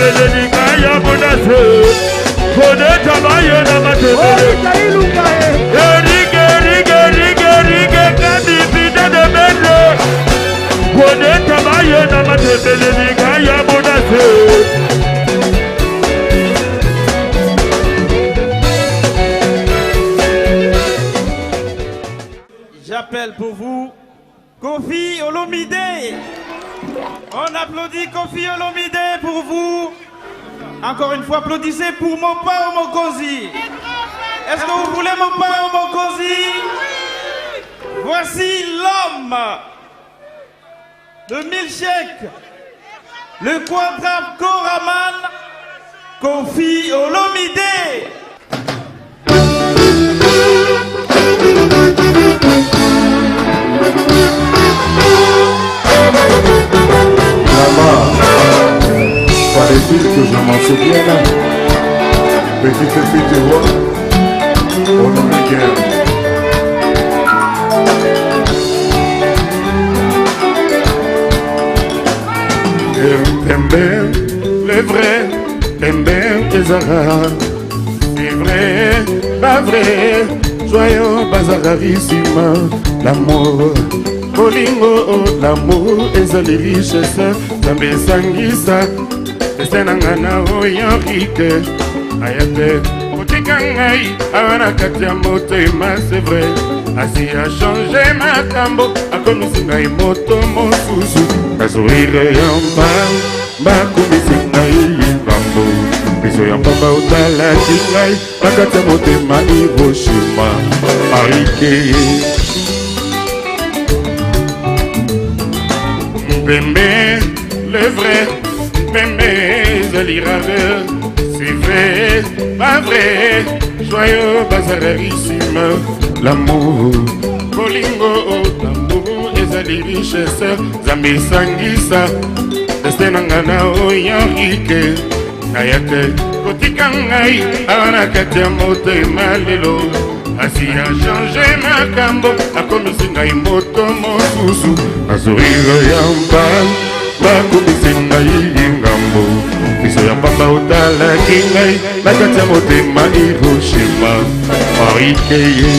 matebele kaya bonase. Kone tabayo na matebele. Rige kandi pita de bende. Kone tabayo na matebele kaya bonase. J'appelle pour vous Kofi Olomide. On applaudit Kofi Olomide pour vous. Encore une fois, applaudissez pour Mopa Mokosi. Est-ce que vous voulez Mopa Mokosi? Voici l'homme, le milkshake, le quadruple Koraman, Kofi Olomide. Paraît-il que je m'en souvienne. Petite fille du roi, au nom de guerre. Pembe, le vrai, Pembe Ezara. C'est vrai, pas vrai, joyeux bazararissima. L'amour, Bolingo, l'amour, ezali richesse. Zambe sangisa. Esenangana oyanrike ayate otika ngai awana kati ya motema. C'est vrai asi a changé makambo akomisi ngai moto mosusu kazoire yamba bakomisi ngai yibambo biso ya pamba otalaki ngai bakati ya motema Hiroshima arike Pembe le vrai Pembe ezali raveur. C'est vrai, pas vrai, joyeux bazararissime. L'amour, bolingo, l'amour ezali richesse. Zambe sangisa, destin nangana oyanrike ayate kotika ngai awana kati ya motema lelo asi a changé makambo akomisi ngai moto mosusu azoriro ya mbala bakomisi ngai ngambo biso ya pamba otalaki ngai nakati ya motema Hiroshima arikeye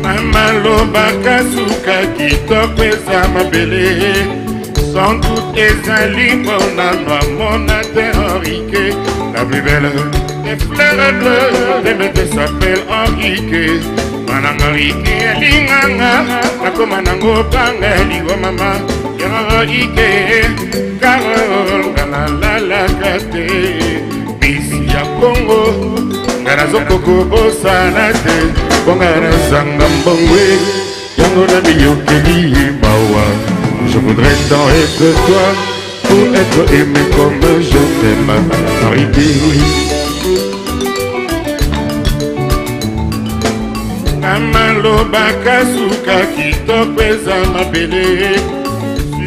mamalobaka suka kitoko eza mabele sans doute ezali mpona mona te Henrique. La plus belle des fleurs bleues de me s'appelle Henrique. Mananga Henrique elinganga nakoma nango panga liwa mama Henrique Carole nganalalaka te bisi ya Congo ngana zokoko bosana te bongana zanga mbongwe yango na miyokeli mawa. Je voudrais tant être toi pour être aimé comme je t'aime, Henrique. Amalobaka suka kitoko eza mabele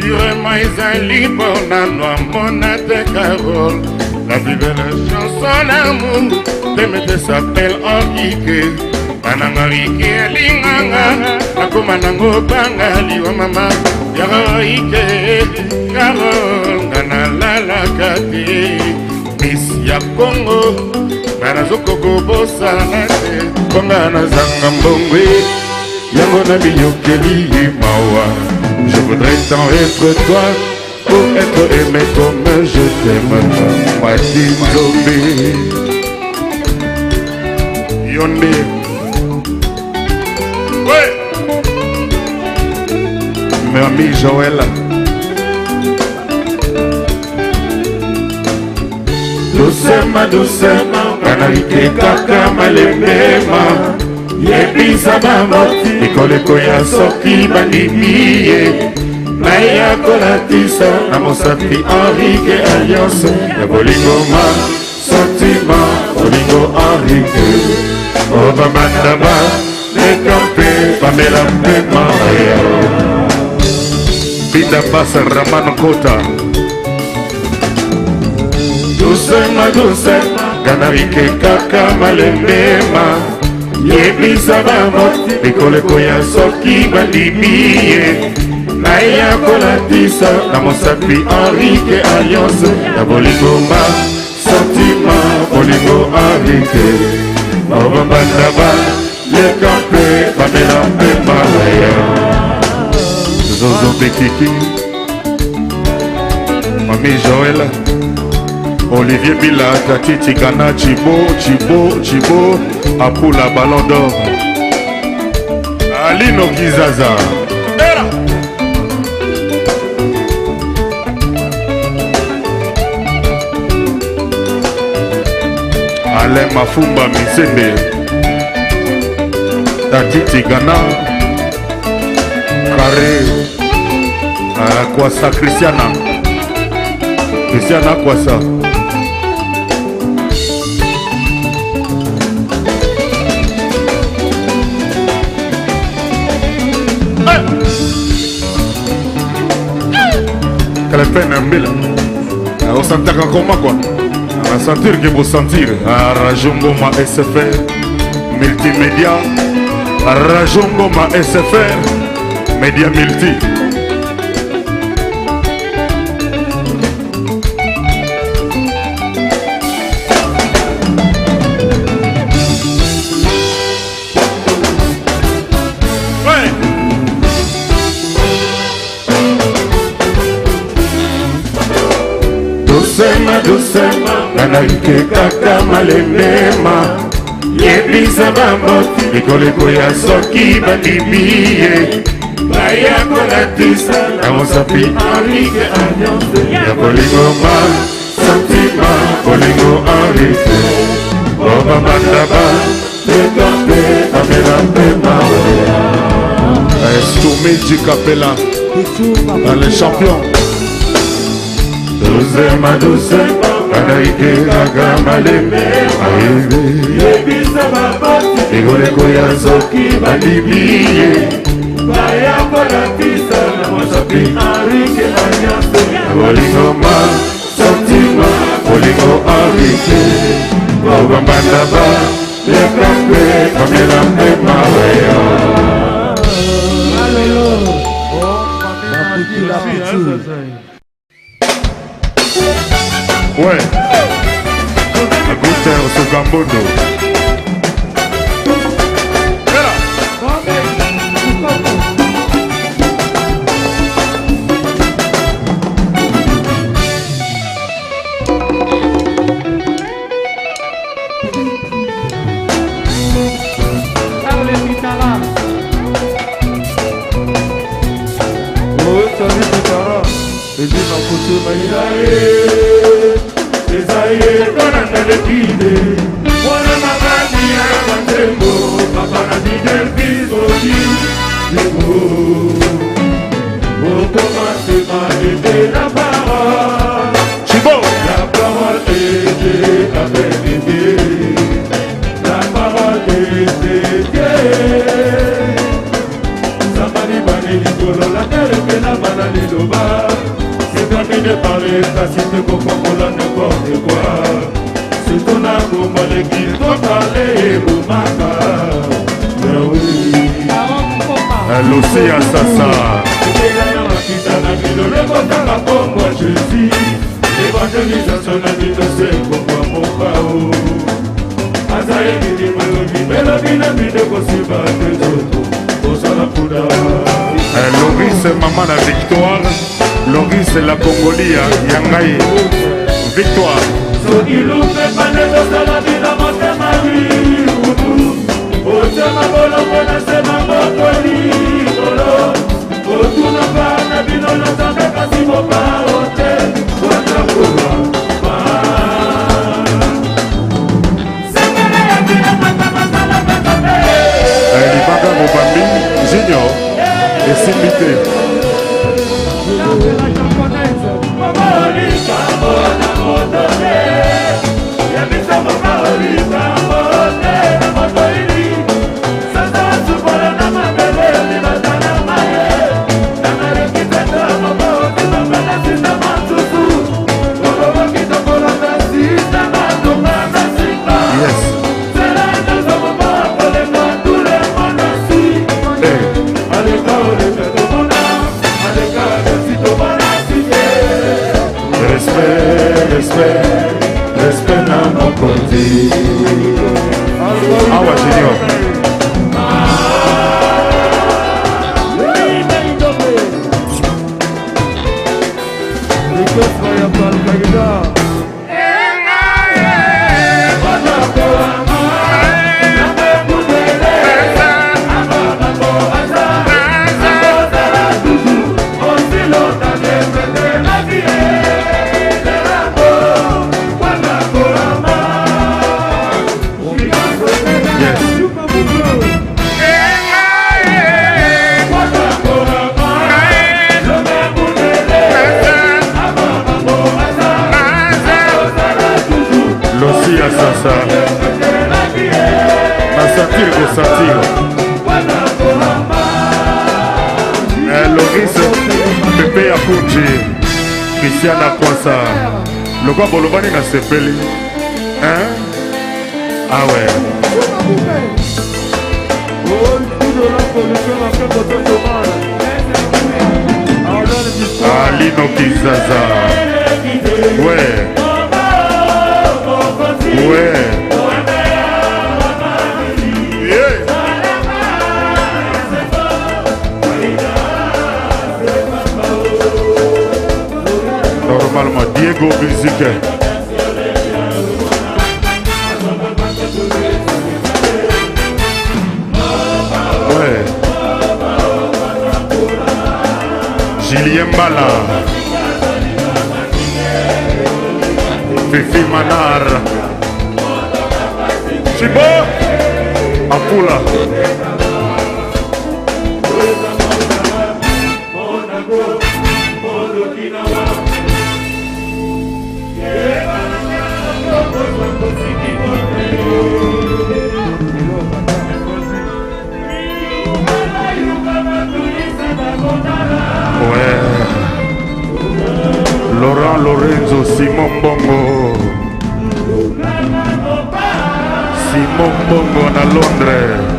sûrement ezali mpona mona te Carole. La plus belle chanson d'amour de me s'appelle Henrique. Mananga Henrique elinganga nakoma nango panga liwa mama Henrique Carole nganalalaka te misi ya Congo ngana zokoko bosana te konga nazanga mbongwe yango na biyokeli mawa. Je voudrais tant être toi pour être aimé comme je t'aime. Mwati Nzombe Yonde ouais. Mon ami Joël doucement, doucement Henrique kaka malembema yebisa bamoti ekoleko ya soki bandimiye naya kolatisa na mosapi Henrique alliance ya bolingoma sentima bolingo Henrique obamandaba nekampe pamela mpema Bida Bassa Ramano Kota doucement, doucement Henrique kaka malembema yebisa bamoti ekoleko ya soki bandimiye Naya kolatisa na mosapi Henrique Alliance na bolingo ma sentiment bolingo Henrique Obambandaba le campé Pamela Mbemaya Zozo Bekiki Mami Joël Olivier Bila Tati Tigana Chibo Apula Ballon d'Or Alino Kizaza Alain Mafumba Misende Tati Tigana Carré Kwasa Christiana Kwasa Quelle peine un bel on s'entend comment quoi à sentir que vous sentir à Rajongoma SFR multimédia à Rajongoma SFR média multi Doucement, nanaike kaka malemema yebisa bamoti likoleko ya soki bandimiye baya kolatisa na mosapi Henrique Alliance ya bolingo ma sentima bolingo Henrique Obambandaba lekampe Pamela Mbemaya Estumiji Kapela les champions doucement, Anaike Gaga Maleme Yebisa Baboti Igoleko ya Soki Balibiye Baya Kolatisa na mosapi Henrique Alliance bolingo ma sentima bolingo Henrique Obambandaba lekampe Pamela Mbemaya Ouais, à goûter au Gambodo. Ezaye kona telekide Wana magani ya matembo Papa na Fidel Bisbodi Lego Au commencement était la parole Chibo La parole était la vérité La parole était Dieu Samani bani likolo la terre que la banane loba de parler, si tu comprends pour la n'importe quoi. C'est ton amour, qui doit parler, mon maca. Elle aussi assassin. L'évangélisation n'a dit de ce qu'on voit mon pao. Azaï, il dit, mais la vie n'a mis de possible que d'autres. Au Salapuda. Loris, maman la victoire. Loris la Congolia, Yangaï, victoire. Soki lupe paneto salami la monte mari utu. Ote mabolo kona sema mokoli kolo. Otu na pana bino na zambe kasi mopa ote. Wata kuwa ma. Semele ya kina mata masala pekame. Libanga Mobambi, Junior, et Simité. Mama, respect na mokonzi. Awa Junior. Sasa nasentir kosentir Loris Pepe ya Kunji Christiana Kwasa lokwa bolobani na sepeli ah ouais Alino Kizaza ouais ouais. Yeah. Normalement, Diego Musique. Ouais. Julien Bala. Fifi Manar. Chibo Apula ouais Laurent Lorenzo Simon Bongo Simon Bongo na Londres.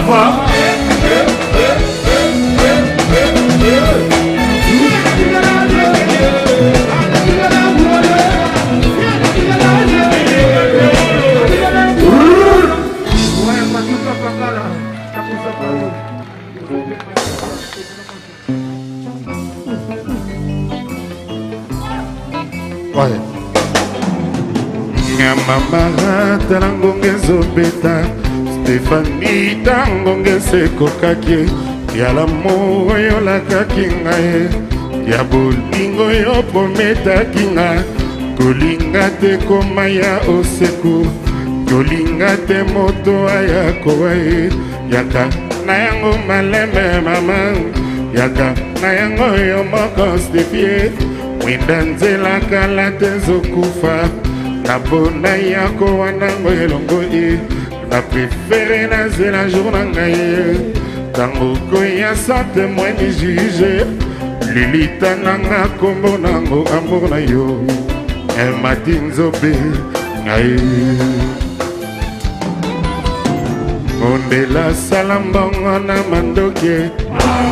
la voix. Mama talangonge zobeta Stéphanie tangonge sekokaki ya l'amour yo lakaki ngai ya bolingo yo prometaki nga kolinga te koma ya oseku kolinga te moto aya kowa ye yaka na yango maleme mama yaka na yango yo moko Stéphie mwinda nzela kala te zokufa Nabona yako wanango elongo na préféré na zela jour na ngai tango koya sans témoin ni juge lilita nanga kombo nango amour na yo matin zobe ngai ondela salambongo na mandoke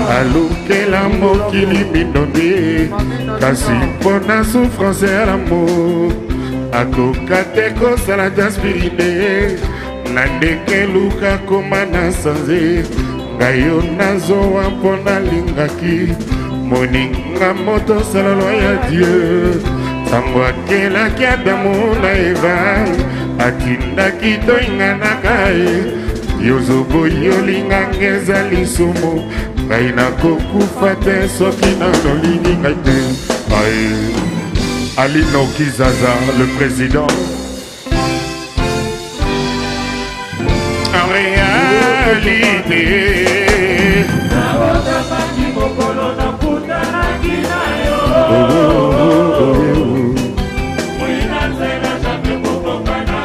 alukela mokili mindondi kasi mpona souffrance ya l'amour akoka te kosala daspirine na ndenge luka koma na sanze ngai yo nazowa mpo nalingaki moninga moto salolo ya dieu ntango akelaki adamu na eva atindaki toinganaka ye yozoboyi olinganga eza lisumu ngai nakokufa te soki nanolingi ngai te Alino Kizaza, le président. En réalité,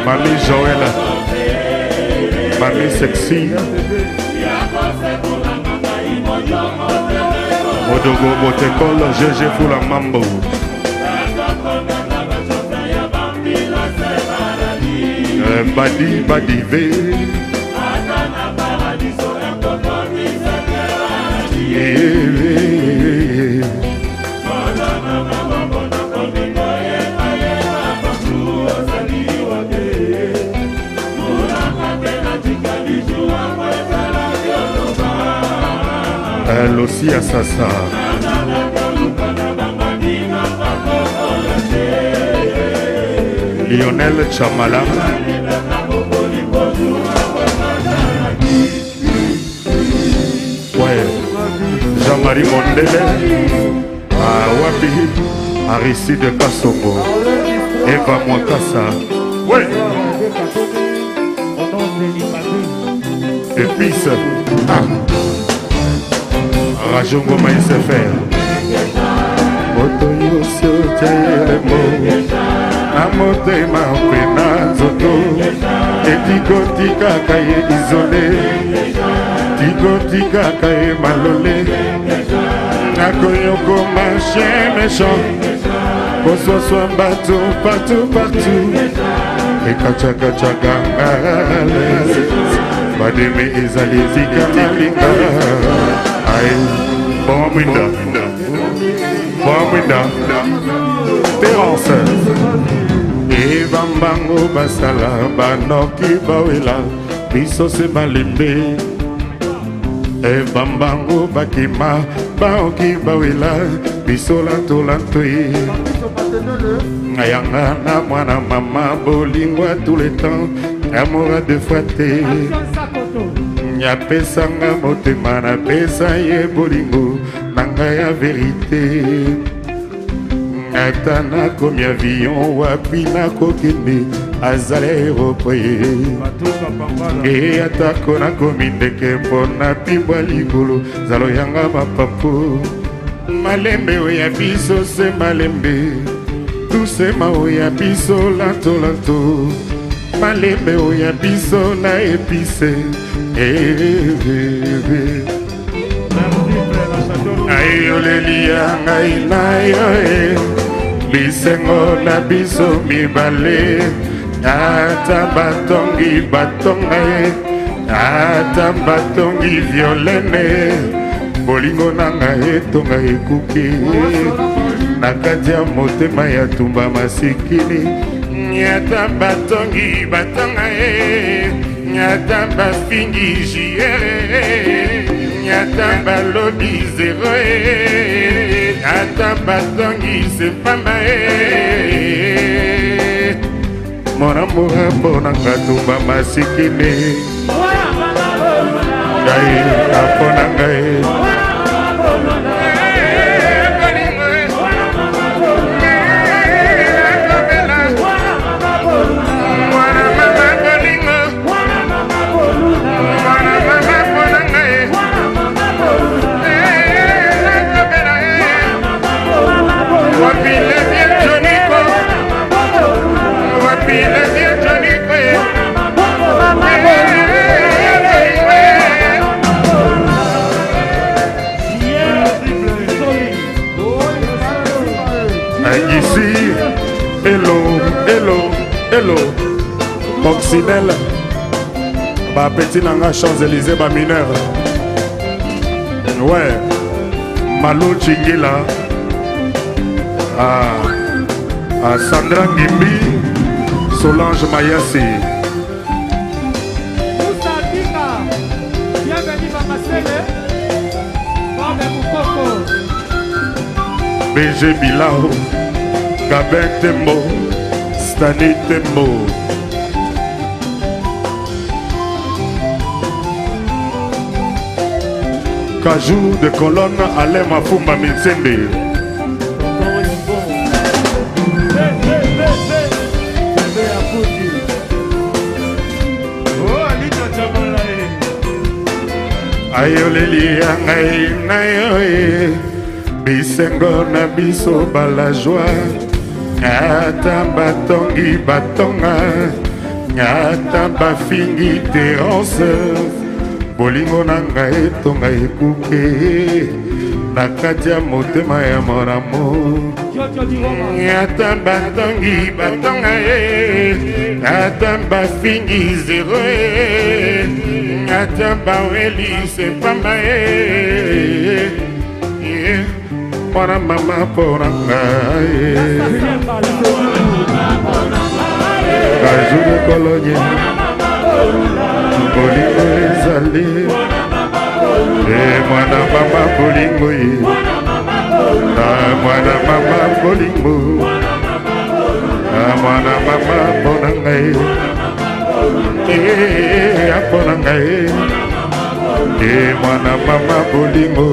Mamie Joël, Mamie Sexy, Modogo Motekol, GG Fula Mambo. Badi badi ve elle aussi a sa Lionel Chamala Jean-Marie Mondele Wabi Aristide de Kassongo Eva Mwakasa ouais. Épice Rajongo Maïsefer Moto Yosio Tayelemo Amotema Pena Zoto Etikotika Kaye Isolé Tikotika Kaye Malolé Nakoyoko ma chien méchant Koso soit bateau partout partout Et kachaka chaka Bademe ezali zika malinga Aïe Bon mwinda Bon mwinda Terence Evambango basala Banoki bawela Biso se balembe Evambango bakima Baoki bawela Biso lantolantoye Ayanga na mwana mama Bolingwa tous les temps Amour à deux fois te Nyapesanga motema na pesa ye bolingo Nanga ya vérité Atana komi avion wapi na kokende Azale aéropoye E atako na komi ndeke Mpona pimbwa ligolo Zalo yanga mapapu Malembe oya biso se malembe Tusema oya biso lanto lanto Malembe oya biso na epise Ayolelia ngai na yo Bisengo na biso mibale Ata batongi batonga ata batongi violene bolingo nanga etonga ekuki na kati ya motema ya tumba masikini nyata batongi batonga nyata bafingi jiere nyata balobi zero nyata batongi sepamba mon amour bonanga tumba masikini ngai apona ngai Hello, Coccinelle, ba petit nanga Champs-Élysées, ba mineur. Ouais, Malo Chingila, Sandra Ngimbi, Solange Mayassi. BG Bilao, Gabin Tembo. Stani Tembo Kajou de colonne Alain Mafumba Minsembe Ayoleli yangai na yoe Bisengo na biso bala joie Nyata batongi batonga Nyata bafingi terence Bolingo nanga etonga ekuke Na kati ya motema ya mon amour Nyata batongi batonga Nyata bafingi zero Nyata baweli sepamba Para mama pora ngai Kajou de cologne Bolingo ezali Mwana mama bolingo Mwana mama bolingo Mwana mama pora ngai Apora ngai Mwana mama bolingo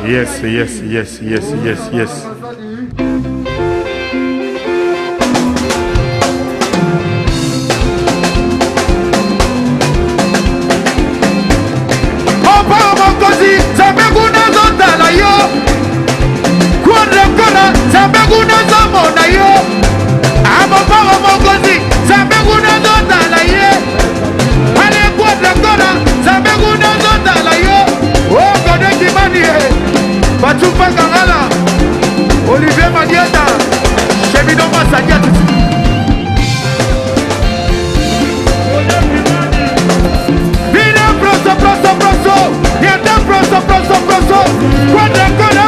Yes. Opa mokozi, zambe kuna zonda na yo. Kwanda kona, zambe kuna zomo na yo. Opa mokozi, zambe kuna zonda na ye. Ale kwanda kona, zambe kuna zonda na yo. Oh, kone kimani Bachupa Kangala, Olivier Madiata, Chemino Massadiat. Vina proso, Yata proso, Quadra Cola.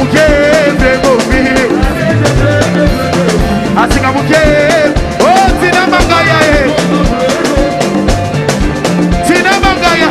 Asingamuke, Bemomi. Asingamuke, oh, Tinamangaya. Tinamangaya.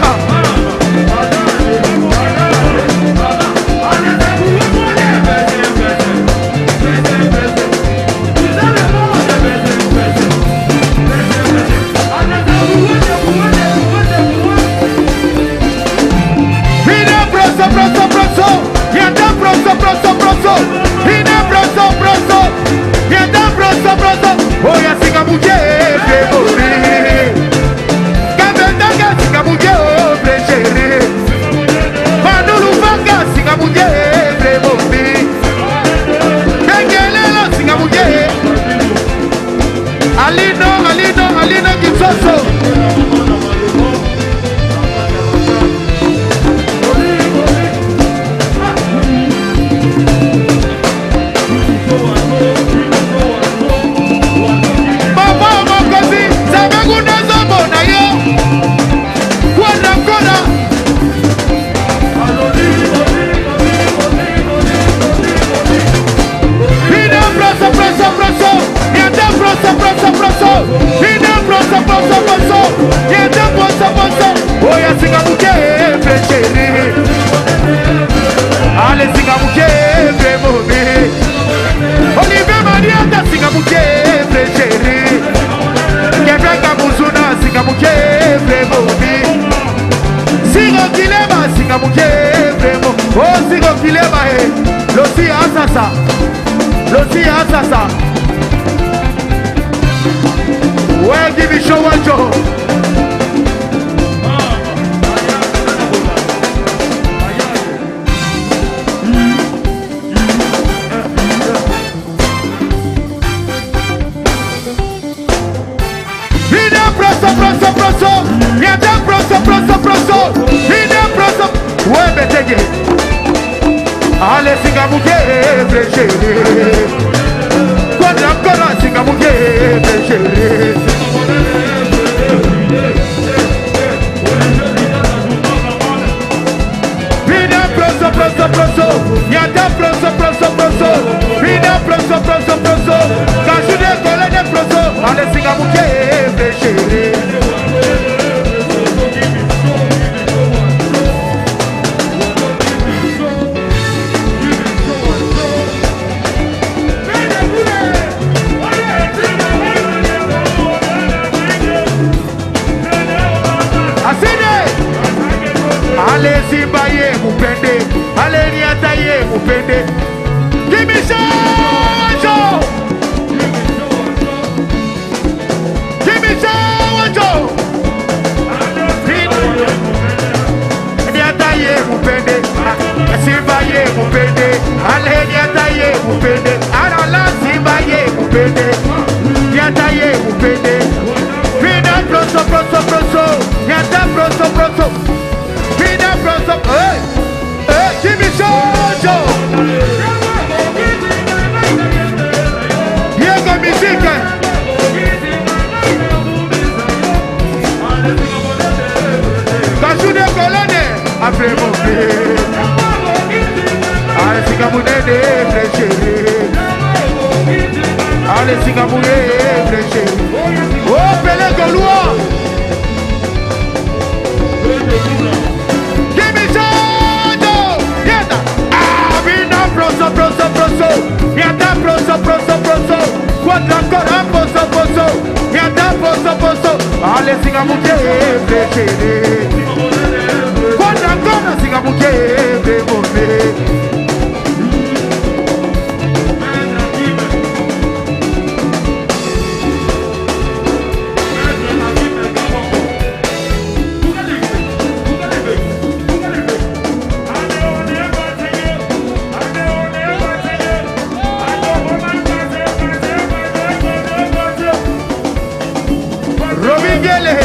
Alino Kisoso. Sasa. Well, give me show one Joe. Proso. Niente proso. Niente proso. Uè, betege. Ale singamuke frechere. Quando ancora singamuke frechere. Vida proso. Niente proso. Vida proso. Kashude kolene proso. Ale singamuke frechere. Ale simbaye mupende, ale niataye mupende. Give me show. Give me show. Niataye mupende, simbaye mupende, ale niataye mupende. Ala simbaye mupende, niataye mupende. Vida proso, niata proso. Hey, give me Jojo. Diego musique. Kashude kolone après mon pied. Allez singamune frechere. Allez singamune frechere. Oh Pelé Goloa. Niente proso. Quando ancora poso. Niente poso. Ale singamuke frechere. Quando ancora singamuke bebone. Robigele.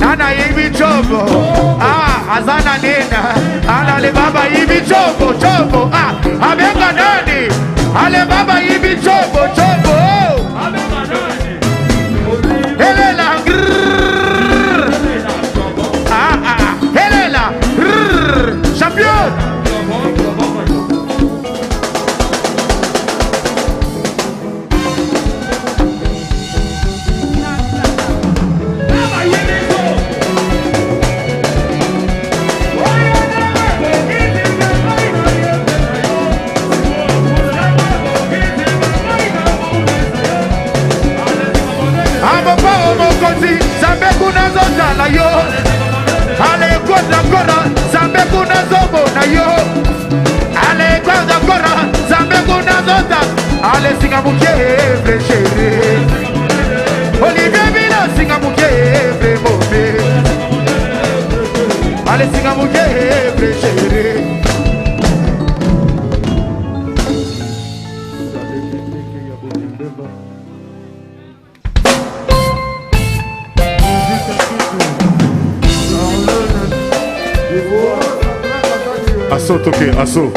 Nana yemi jobo. Azana nena. Ale baba hivi chobo chobo. Abenga nani? Ale baba hivi chobo chobo. Abenga nani? Elela. Elela. Champion. Sambe kuna zonda la yo. Ale kwenda kora. Sambe kuna zobo na yo. Ale kwenda kora. Sambe kuna zonda. Ale singa mukevre chere. Olivier Villa singa mukevre mome. Ale singa mukevre chere. Asso toqué, asso.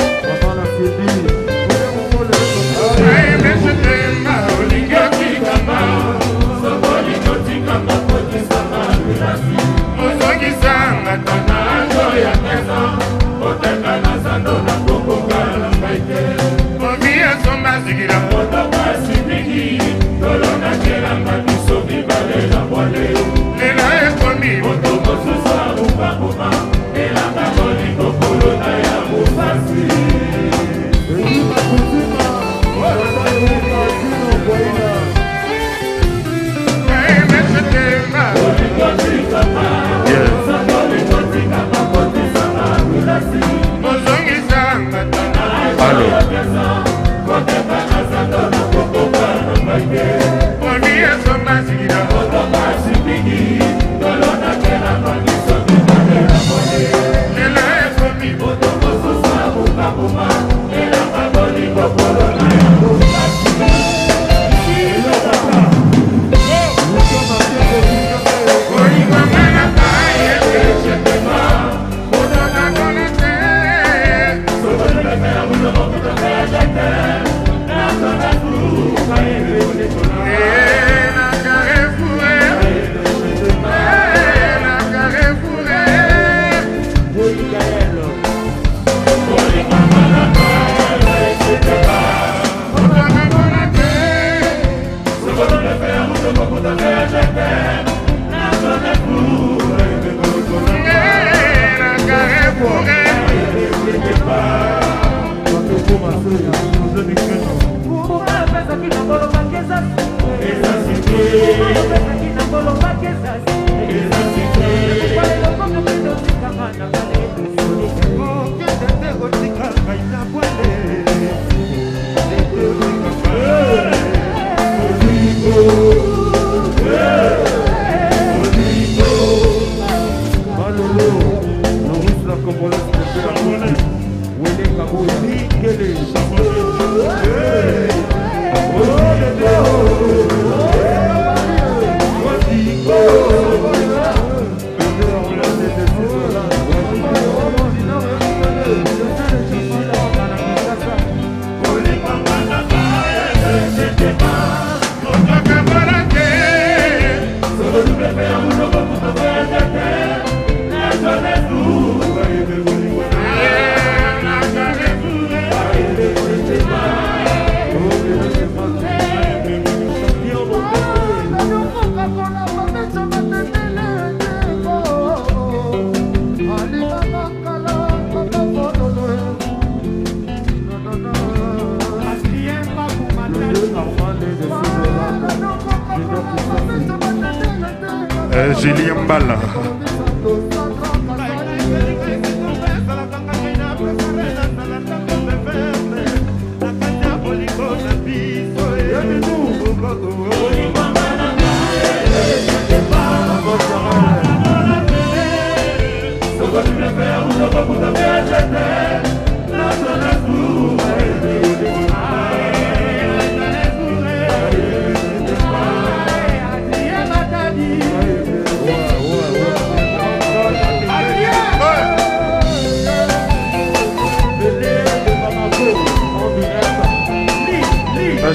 Julien Mbala.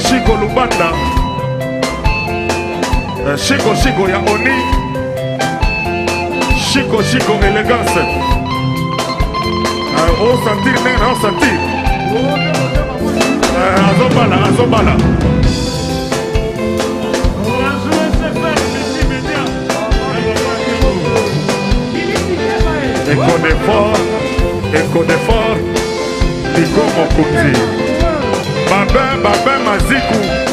Chico Lubanda, Chico ya Oni, Chico élégance. On sentir, on sentir. Azobala. Écho d'effort, Ligo Mokuti. Babin Mazikou.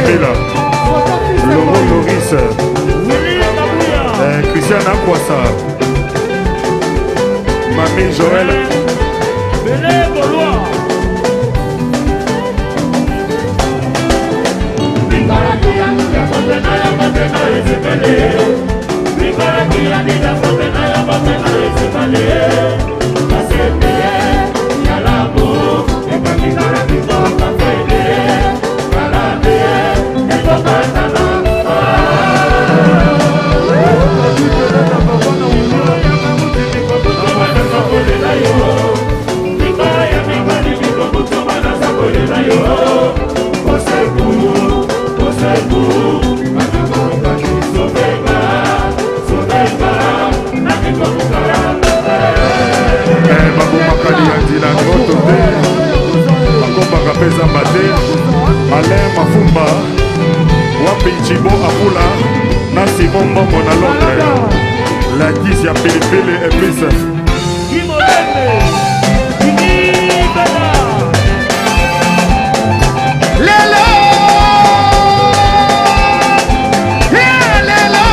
Mila, Laurent Loris, Christian Akwasa, Mamie Joël, Belé Bolois. Alain Mafumba, Wapi Chibo Apula, Nasi Mombo na Londres, la 10 ya Pilipili Epice. Lelo, lelo,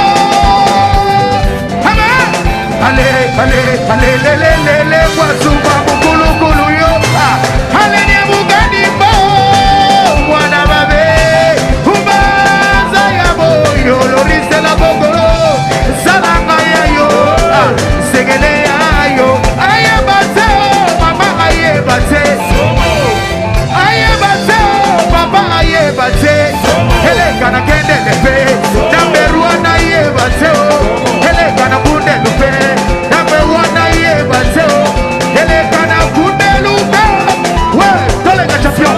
allez, Wazumba Mukulu yo, allez, Mugani Bo, Wana Babe, Umaza Yabo, yo, Lorise la Bogolo, Salanga yo, Segele yo, Ayabate, Mama Ayabate, Papa Ayabate, Hele Kana Kende Lepe, Namberuana Ayabate, Hele Kana Bunde Lupe, Namberuana Ayabate, Hele Kana Bunde Lupe, ouais, dans les champions.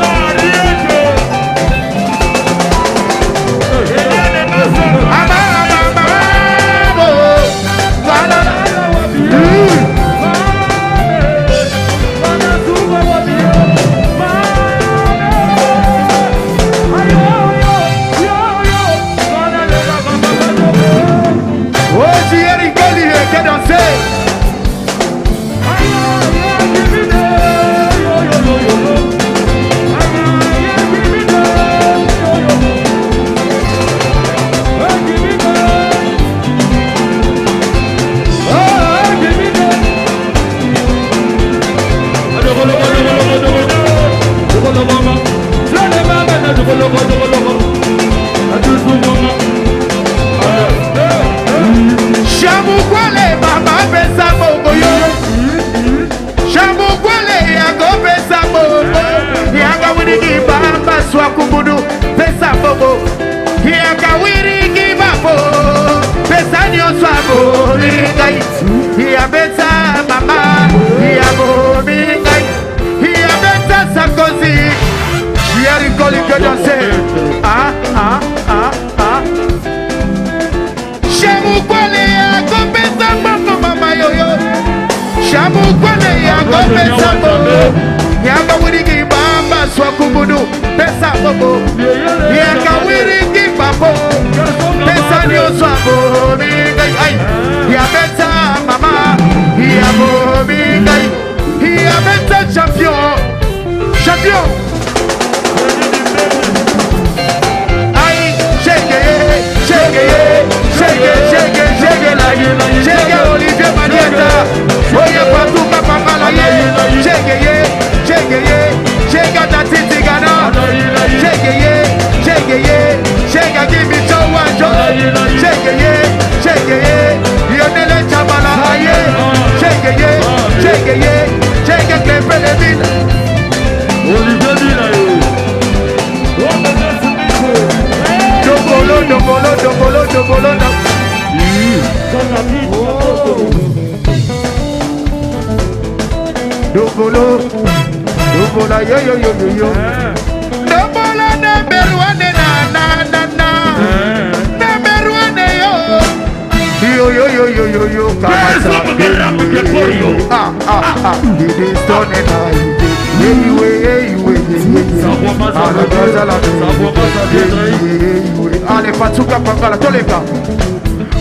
Allez, Patuka Pangala, Toleka.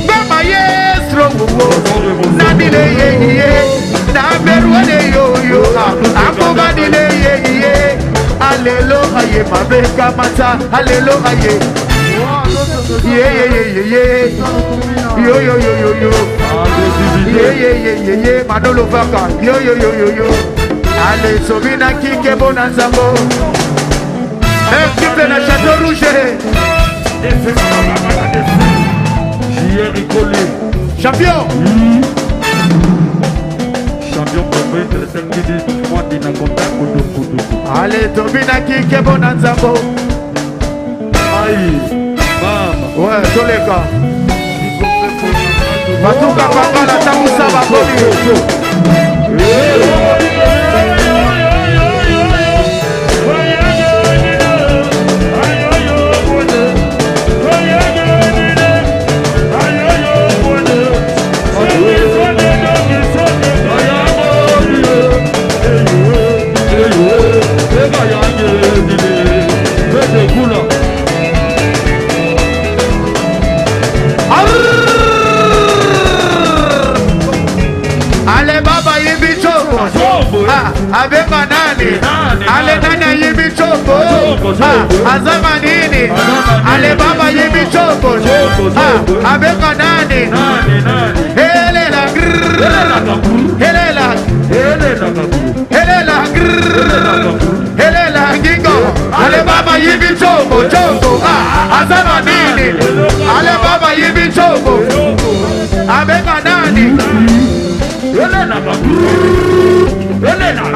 Bama yestro, Nadile ye, Naberuane yo, Akobadile ye, Alléluia. ye mabe kamata alléluia ye ye yo yo yo yo yo ye Manolo Vaka yo yo yo yo yo allez Sobina Kike Bonanzambo équipe na Château Rouge champion champion province le 5 minutes moi dina contact kudu allez Sobina Kike Bonanzambo aïe mama ouais Toleka Batuka papa la tamusa bakoli Ale baba yibi chobo avec nani ale nana yibi chobo azama nini ale baba yibi chobo avec nani helela helela helela gingo ale baba yibi chobo azama nini ale baba yibi chobo avec nani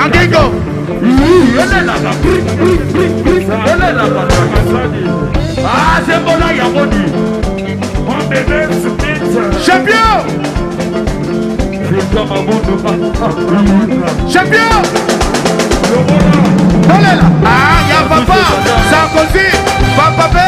Angigo champion champion ah ya papa Sarkozy papa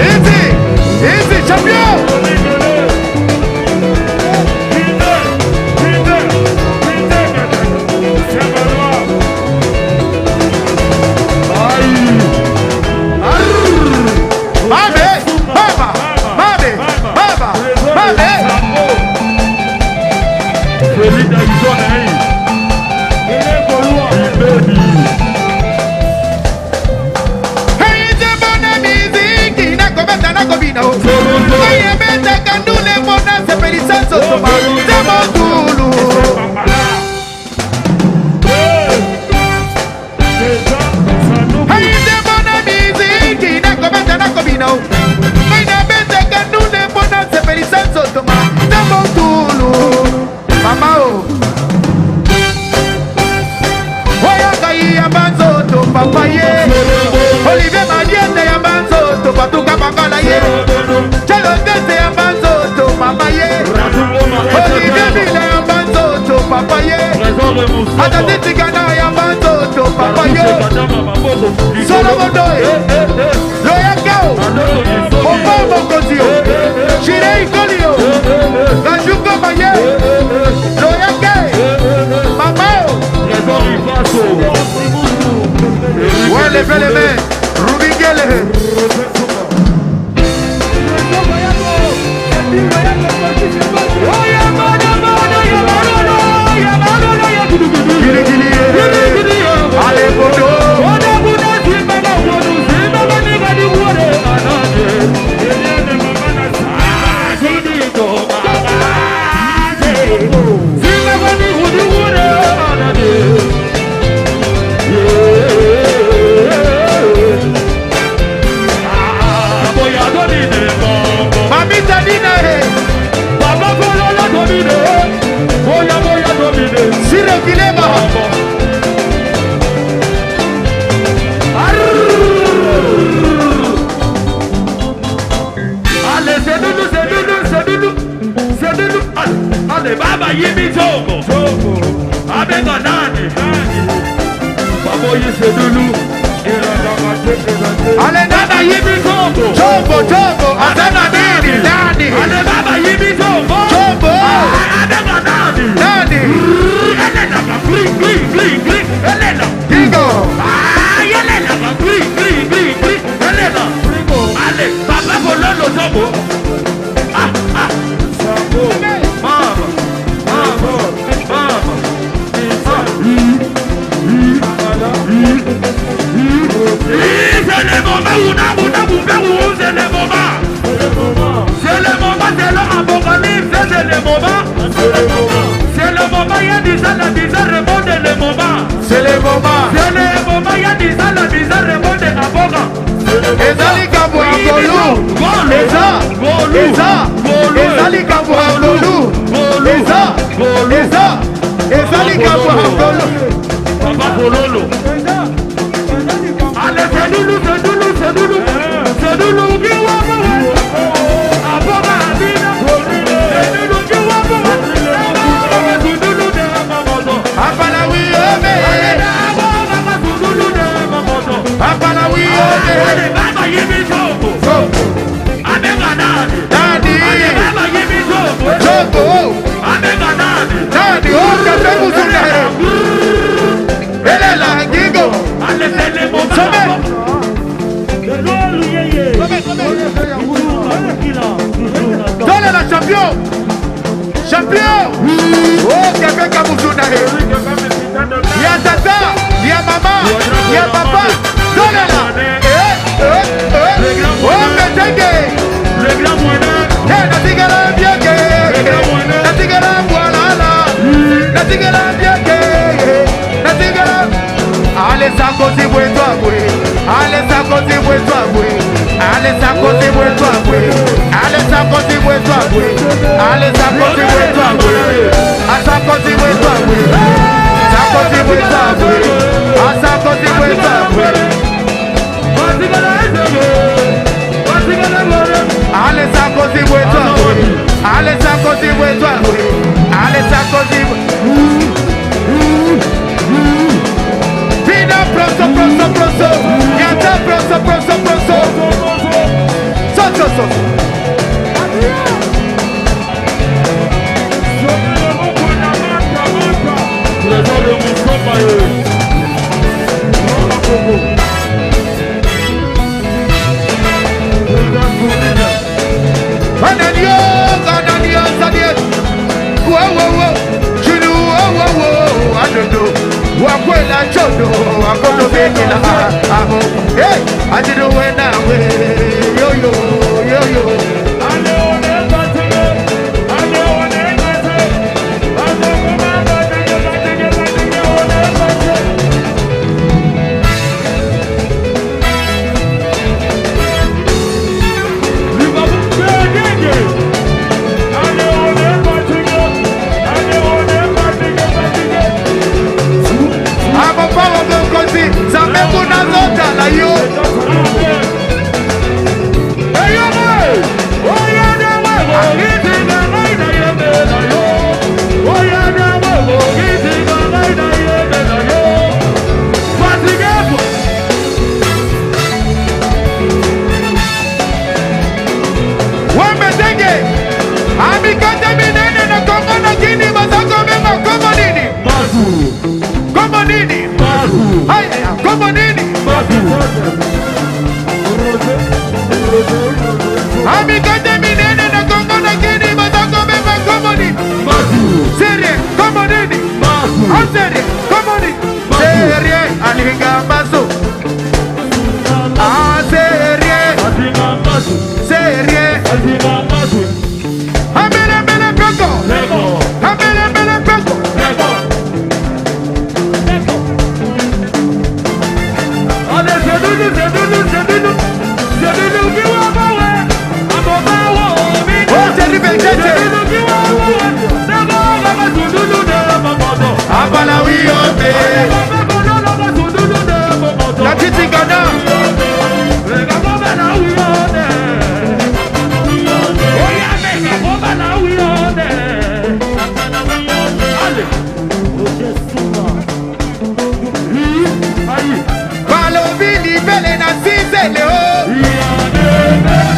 Easy! Atati tigana ya banzoto papa yo Solo mondo Loya kao Opa mokozi yo Shire ikoli yo Gajuko maye Loya kai Mama yo Ouais levez les mains Rubigele Allez Bodo Mami Tadina Baba Bolola domine Boya Boya domine Sire Kileba Allez c'est doudou Allez Baba Yimi Togo Abega Nani Baboye c'est doudou Allez Nana Yimi Togo Togo Azana Nini Nani Allez Baba Yimi Togo Abega Nani Nani Elena Elena Digo Elena Elena Allez Papa Bololo Togo Mama c'est le moment où c'est le moment c'est le moment c'est l'apocalypse c'est le moment c'est le moment il y a des gens la bizarre remonte le moment c'est le moment il y a des gens la bizarre remonte aboga ezali kambo ya golu ezali kambo ya golu ezali kambo ya golu papa bololo allez c'est doulou kiwa aboga abina c'est doulou kiwa apala wiome apala wiome baba yimi soko abega nani baba yimi soko abega nani okape muzuna elela ngigo allez c'est le moment Dole la champion Oh Québec à Mouzouna Y'a tata, y'a maman, y'a papa Dole la Oh Metenge le grand moineur Natigala bieke Natigala boalala Natigala bieke Natigala Allez ça côté pour toi Allez ça côté pour toi Allez ça côté pour toi Allez ça côté pour toi Allez ça côté pour toi À ça côté pour toi Ça côté pour toi À ça côté pour toi Allez ça côté pour toi Allez ça côté pour toi Allez ça côté pour Proso Yata proso So Ananio Sadiet Wow Chinu Adodo Wakwela chodo Wakodo bekila Aho Hey Ajido wena we Yo Ale one batege Amigate minene na Congo na Guinea, Bazako beba komoni. Serie, komoni. Serie, komoni. Serie, alinga baso. Ah, serie. Serie. Amele mele peko. Amele mele peko. Oh, terrible, la titi Ghana. Balovili bele na sizele o.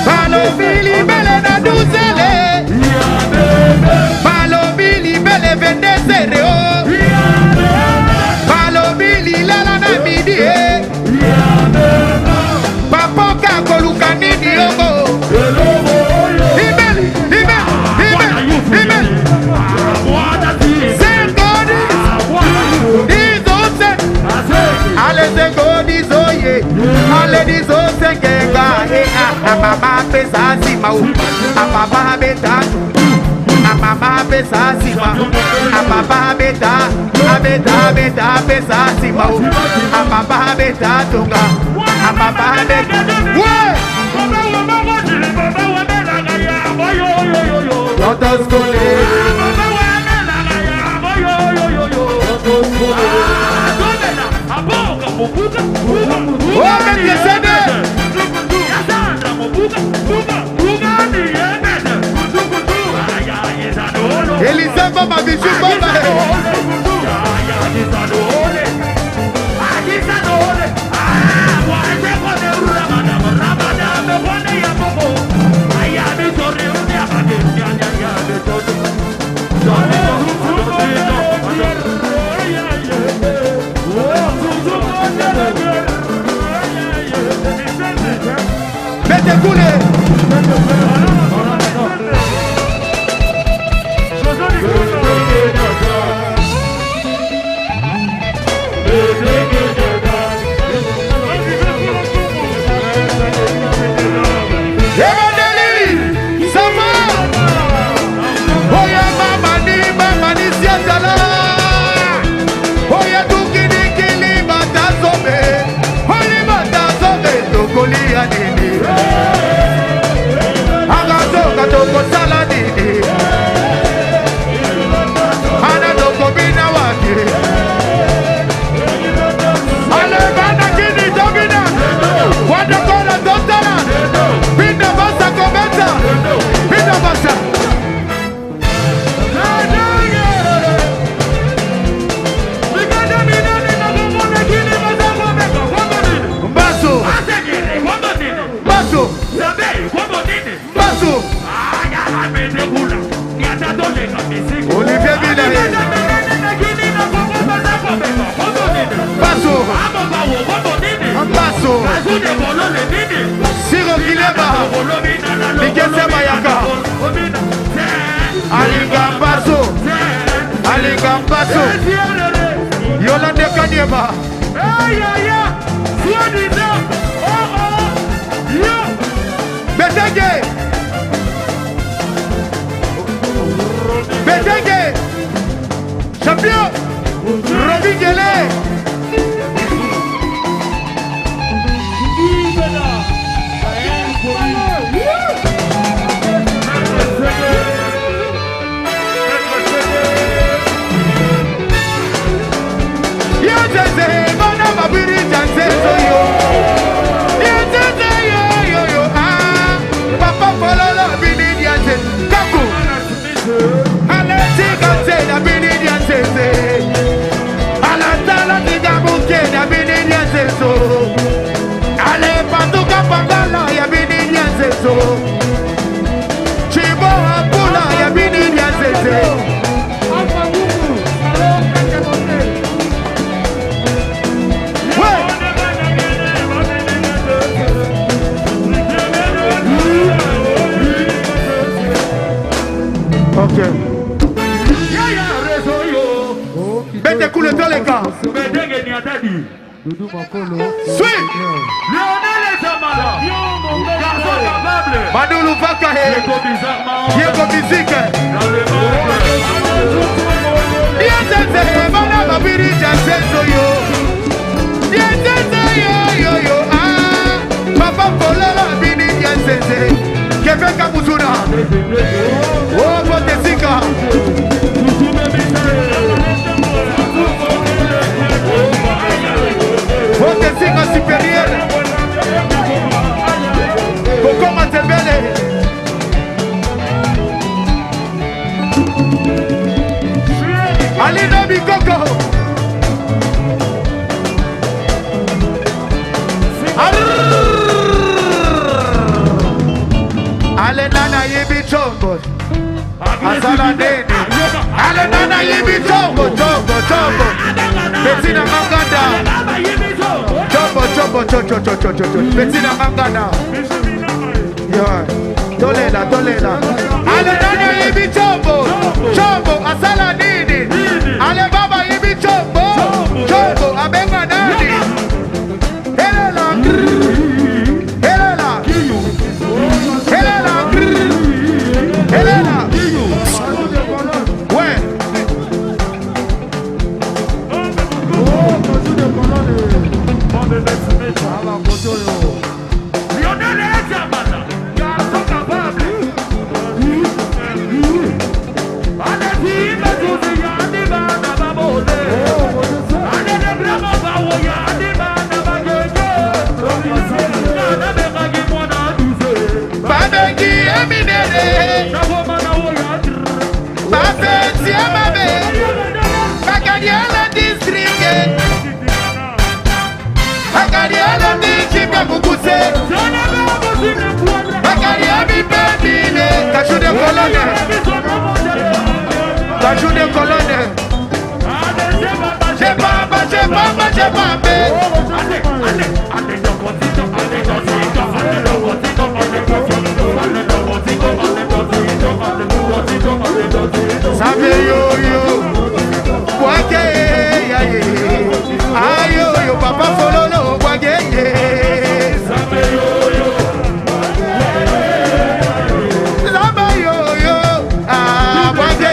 Balovili bele na duzele. Balovili bele vendezere o. Balovili lala na midi e. Papoka koluka nini ogo. Ibeli, ibeli, ibeli, ibeli. Zengoni, izose. Ale zengoni zoye. Ale dizose genga. Amama pesa sima u. Amama betatu. Amama pesa sima. Amama beta. Abeta beta pesa sima u. Amama beta tunga. Amama beta. Ouais. Lotos kole. Oh, mais c'est Elisa Baba Bichu Baba. Mettez couler. Olivier Bilaye. Basso. Basso. Siro Kileba. Mikese Mayaka. Alinga Basso. Alinga Basso. Yolande Kanyeba. Betenge. Betenge. Champion. Robin Gele. Yo, Jose, Bona Babiri, Janse, Soyo. Doudou Makolo. Suis. Lionel Zamala. Garçon capable. Manoulou Vakahe. Diego Musique. Dienzeze, Bana Babiri Jansenzo yo. Dienzeze yo yo. Ah, Papa Polala Bini Dienzeze. Keveka Muzuna. Oh, Botesika. Botesika supérieur. Coco Matebele. Alina Bikoko. Ale nana yibi chombo. Asala nene. Ale nana yibi chombo. Bettina Manganda. Chombo. Bettina Manganda. Yeah. Tolela. Ale nana yibi chombo. Asala nene. Ale baba yibi chombo. Abenga nani. Elela. Ouais. Lionel Zamala. Garçon capable. Cajou de colonne. J'ai pas. Sabe yo. Wake ayo yo papa fololo wake. Sabe yo. Sabe yo. Ah wake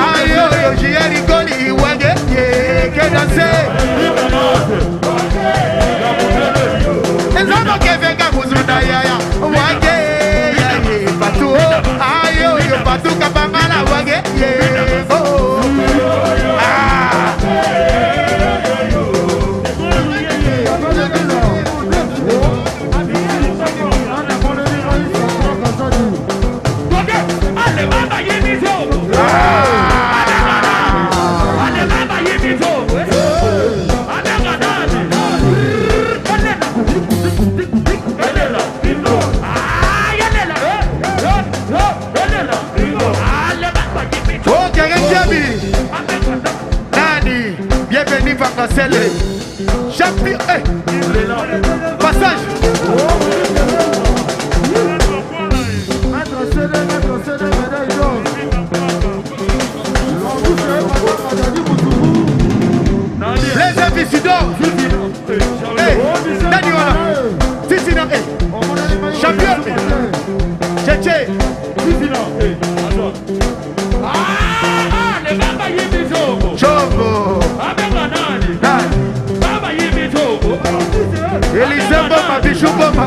ayo yo jieri goli wake. Que danser. Nzama que venga kuzunda yaya wake. Patu ayo yo patu kapangala wage oh ah champion, passage. Les invicidants. Daniela. Titina. Champion. Tchétché. Chombo. Elisée Boma, Bichou Boma.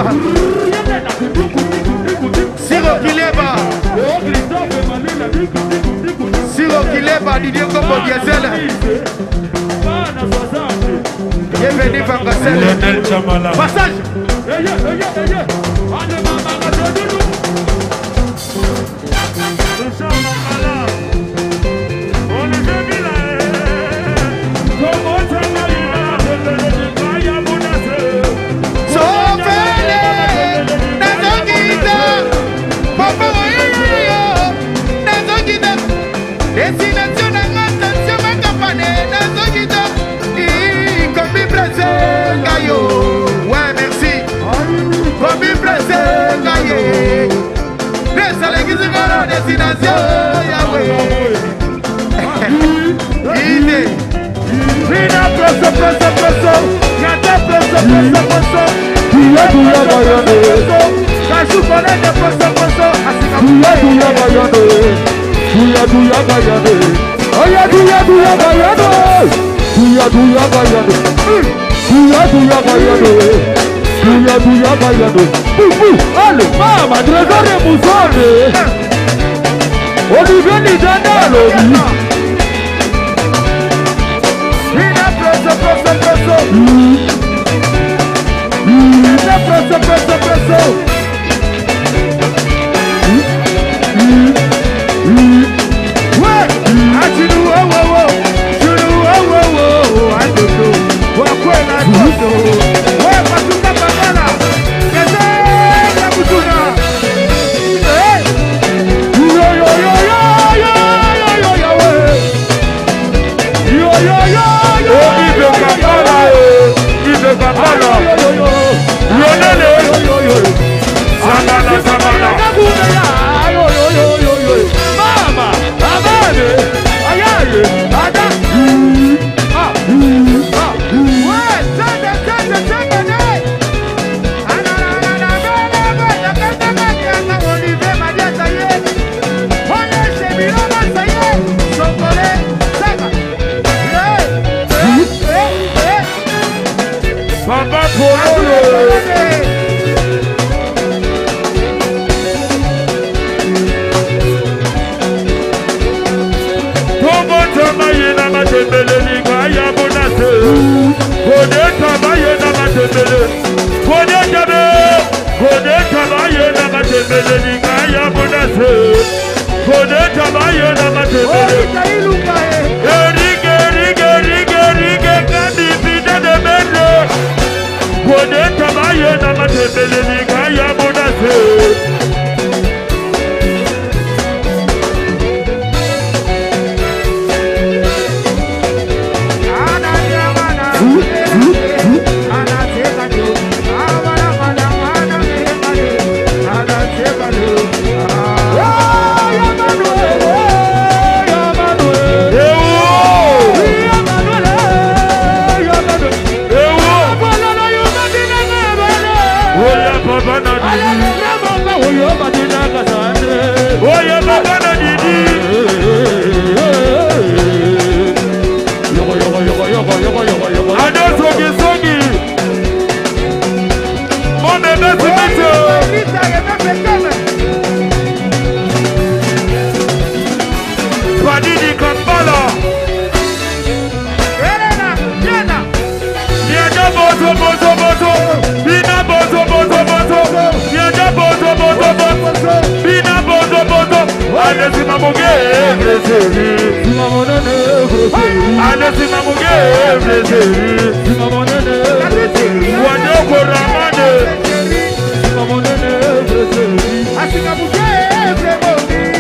Siro Kileba. Didier Kombo Diesel. Bienvenue Vangassel. Passage. Destination Yahweh. Vina preso, preso, preso. Yate preso, preso, preso. Duya duya bayane. Kasu konene preso, preso. Asika Duya duya bayane. Duya duya bayane. Oya duya duya bayane. Duya duya bayane. Duya duya bayane. Duya duya bayane. Allez, mama, trésor musone. Olivier ni dandalo. Vina preso, preso, preso. Yate preso, preso, preso. Mama, amane, ayaye, ada. Papa Polo. Tomo tamaye na matembele ni kaya bonase. Kode tamaye na matembele. Kode tabe. Kode tamaye na matembele ni kaya bonase. Kode tamaye na matembele. Erige rige rige rige kandi pita de bende. Kode tamaye na matembele ni kaya bonase. Oye baba na didi. Ado sogi sogi. Mon bébé se mette. Padidi Kampala. Viens bozo bozo bozo. Bina bozo bozo bozo. Viens bozo bozo bozo. Bina bozo bozo. Allez mamuge blesseri. Allez mamuge blesseri. Wado koramane. Asikabuke blesseri.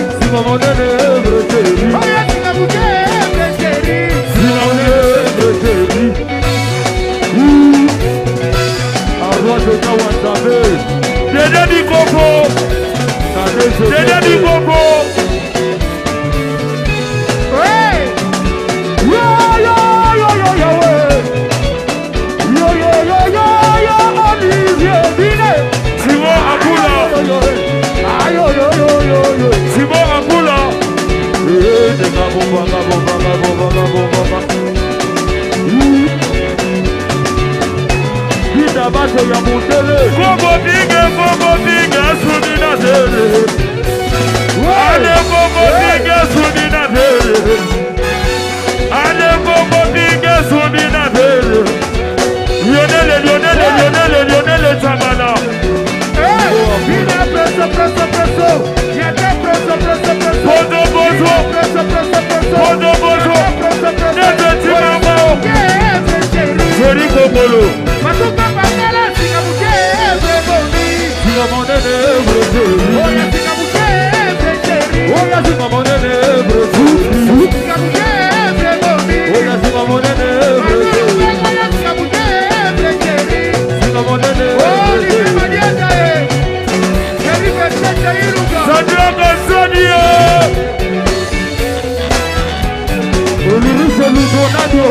Dede di koko. Dede di koko. Simon Akula. Simon Akula. Bobo bige sunina dele. Ale bobo bige sunina dele. Ale bobo bige sunina dele. Lionel Chamala. Vina preso, preso, preso. Yate preso, preso, preso. Bozo bozo. Preso, preso, preso. Bozo bozo. Nete Timamo. Seri Kokolo. Matuka Pangala, Sikabuke, Breboni. Sigamonene Oya Sikabuke, Breboni. Oya Sigamonene Breboni. Sikabuke, Breboni. Oya Sigamonene Breboni. Sikabuke, Breboni. Sigamonene Oli Breboniata, Keri Bechete Iruga. Sandra Gazzania. Oluruse Ludonado.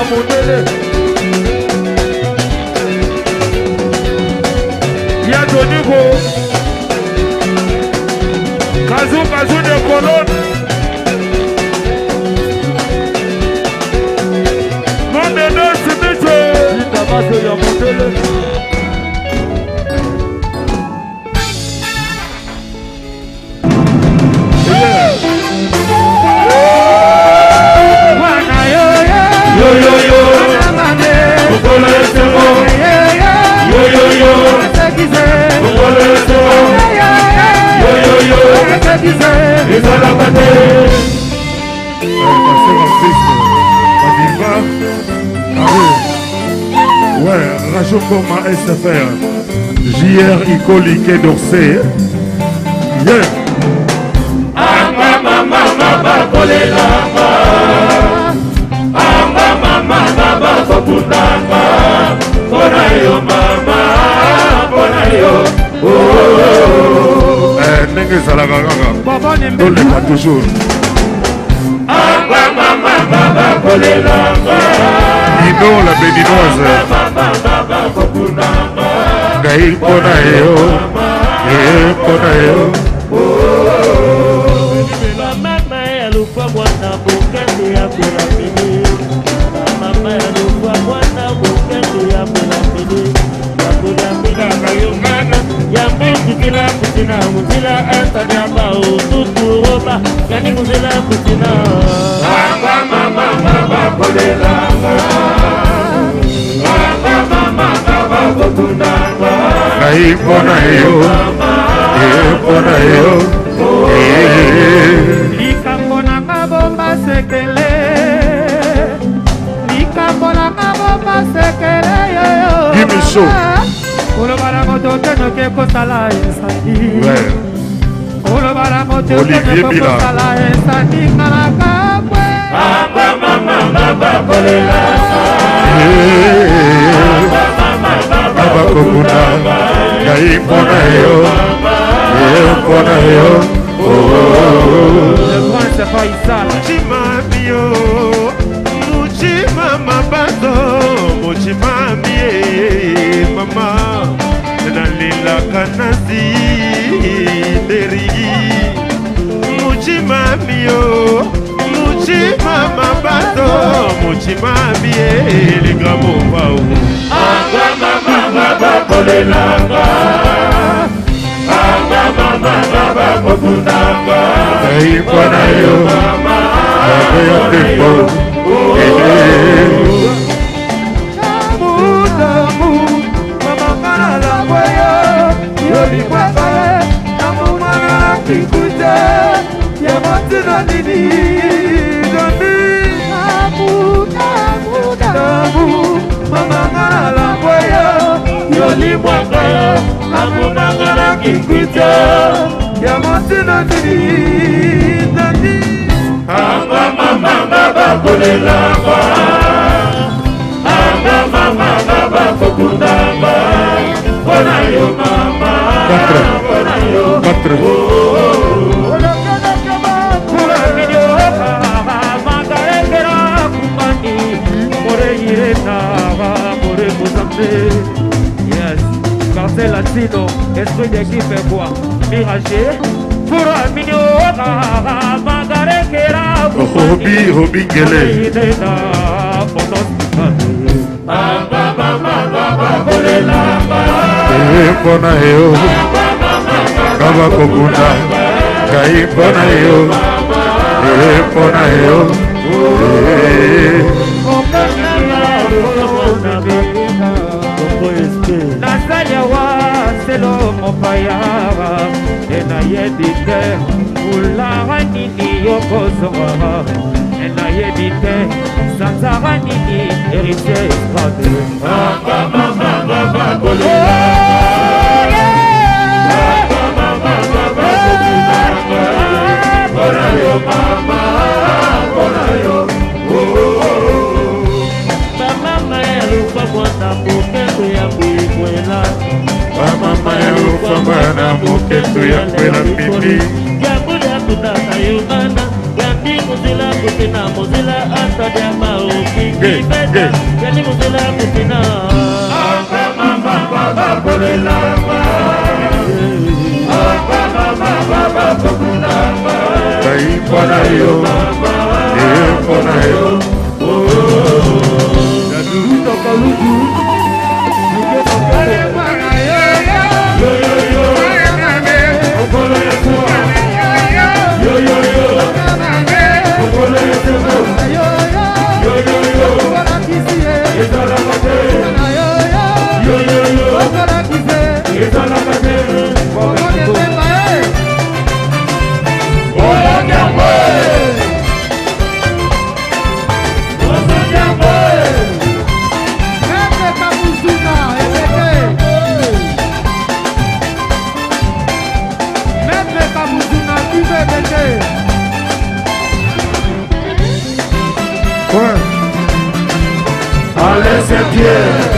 Mondele. Y'a Donigo. Kazou de Colonne. Mon bébé, c'est Miché. Il t'a passé, y'a Mondele. Yo yo yo, Kokolo Esemo. Yo yo yo, Kokolo Esemo. Yo yo yo, Ezala Bate. Pasteur en Christ, Madiva. Ah oui. Ouais, Radio Coma SFR. JR Ikolike d'Orsay. Yeah. Mama kolelanga. Mama kokutanga. Bona yo mama, bona yo. Ndenge ezalaka kaka toleka toujours. Mama kolelanga. Dino la béninoise. Ngai mpona yo, mpona yo. Mama ya lupa mwana bukete ya piramide. Mama ya lupa mwana bukete ya piramide. Ya piramide kayungana. Ya muzikila kutina muzila atanyamba ututuroba. Yani muzila kutina. Mama kolelanga. Mama kokutanga. Ngai mpona yo, mpona yo. likambo nanga bomba sekele, likambo nanga bomba sekele yoyo. Gimiso. Olobala moto kenoke kosala esandi. Ouais. Olobala moto Olivier kenoke Bila. kosala esandi ngalaka kwe. Mama kolelanga. Abakokuna, ngai mpona yo, mpona yo. Le grand c'est pas Issa. Muchima mio, muchima mabato, muchima mie, mama, nalila kanasi deri. Muchima mio, muchima mabato, muchima mie, les grands mots pao. Mama kolelanga. Mama kokutanga. Ngai mpona yo, mpona yo tempo. Mama kolelanga. Mama kokutanga. Bona yo mama. Bona yo. 4. Yes, Marcel Latino, esprit d'équipe et quoi? Miragé, pour un mignon, Magarekera, Robi Ngele. Mama kolelanga. Mpona yo, Kabakokuna, ngai mpona yo, mpona yo. Nazayawa selo mopayara enayebite ulara nini yokozonga enayebite sanzara nini héritier escrade. Mama kolelanga. Bona yo mama. Bona yo. Mama ya lupa mwana bukete ya piramide. Mama ya ufama na muketu ya kwela mimi. Yambule akutaka yungana. Yambi muzila kutina muzila ata jama ukingi. Yali musela mutina. Baba Kolelama. Baba Kokunama. Ipona yo, ipona yo. Allez, c'est Pierre.